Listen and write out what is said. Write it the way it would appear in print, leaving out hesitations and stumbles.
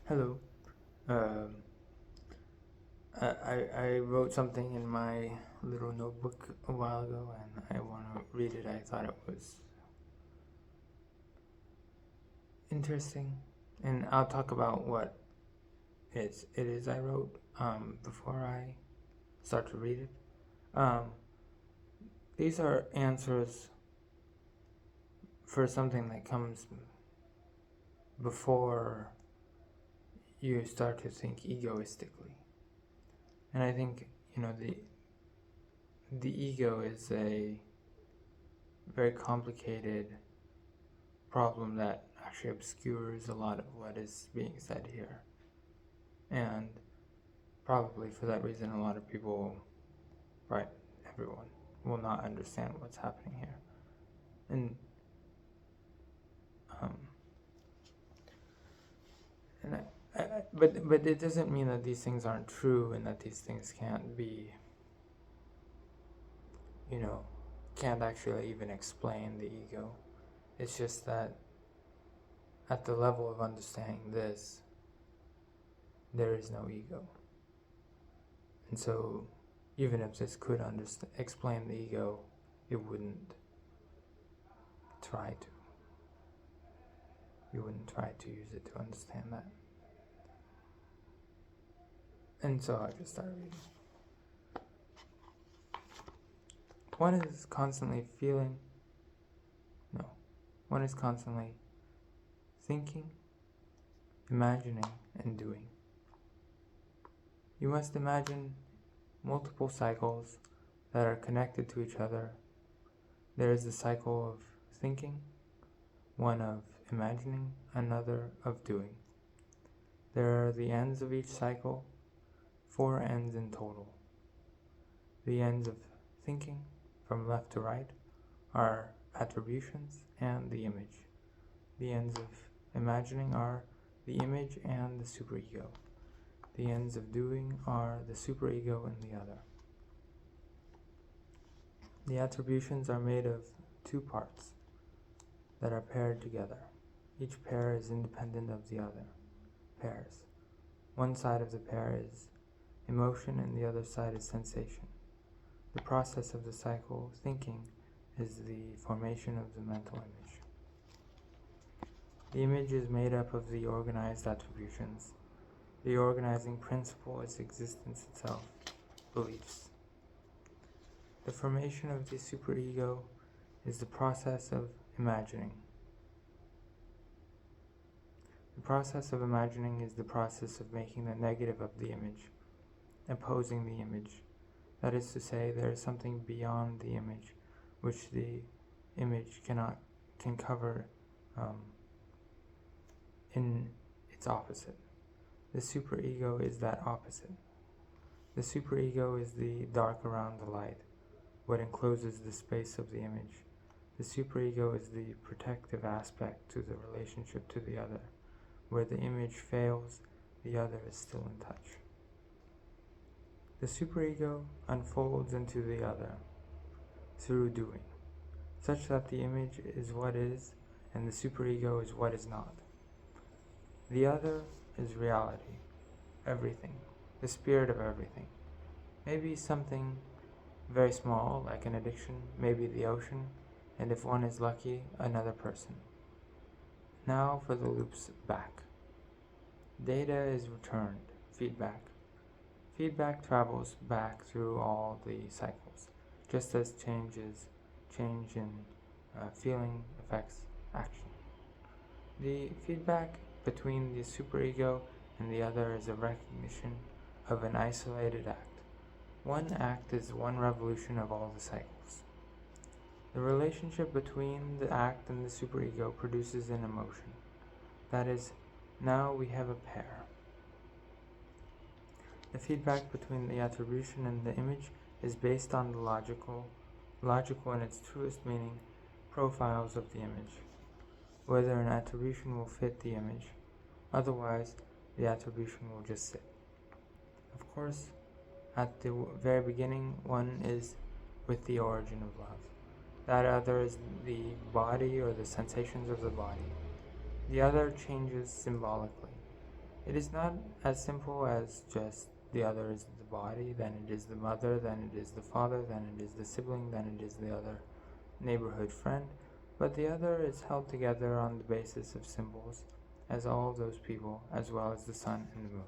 Hello. Um, I wrote something in my little notebook a while ago and I want to read it. I thought it was interesting. And I'll talk about what it is I wrote before I start to read it. Um, these are answers for something that comes before you start to think egoistically. And I think, the ego is a very complicated problem that actually obscures a lot of what is being said here. And probably for that reason, a lot of people, right, everyone, will not understand what's happening here. And, um, but it doesn't mean that these things aren't true and that these things can't be, can't actually even explain the ego. It's just that at the level of understanding this, there is no ego. And so, even if this could explain the ego, it wouldn't try to. You wouldn't try to use it to understand that. And so I just started reading. One is constantly feeling. No. One is constantly thinking, imagining, and doing. You must imagine multiple cycles that are connected to each other. There is the cycle of thinking, one of imagining, another of doing. There are the ends of each cycle, 4 ends in total. The ends of thinking, from left to right, are attributions and the image. The ends of imagining are the image and the superego. The ends of doing are the superego and the other. The attributions are made of 2 parts that are paired together. Each pair is independent of the other pairs. One side of the pair is emotion and the other side is sensation. The process of the cycle of thinking is the formation of the mental image. The image is made up of the organized attributions. The organizing principle is existence itself, beliefs. The formation of the superego is the process of imagining. The process of imagining is the process of making the negative of the image, opposing the image. That is to say, there is something beyond the image which the image can cover in its opposite. The superego is that opposite. The superego is the dark around the light, what encloses the space of the image. The superego is the protective aspect to the relationship to the other. Where the image fails, the other is still in touch. The superego unfolds into the other through doing, such that the image is what is and the superego is what is not. The other is reality, everything, the spirit of everything. Maybe something very small, like an addiction, maybe the ocean, and if one is lucky, another person. Now for the loops back. Data is returned, feedback. Feedback travels back through all the cycles, just as change in feeling affects action. The feedback between the superego and the other is a recognition of an isolated act. One act is one revolution of all the cycles. The relationship between the act and the superego produces an emotion. That is, now we have a pair. The feedback between the attribution and the image is based on the logical in its truest meaning, profiles of the image, whether an attribution will fit the image. Otherwise, the attribution will just sit. Of course, at the very beginning, one is with the origin of love. That other is the body or the sensations of the body. The other changes symbolically. It is not as simple as just the other is the body, then it is the mother, then it is the father, then it is the sibling, then it is the other neighborhood friend, but the other is held together on the basis of symbols, as all of those people, as well as the sun and the moon.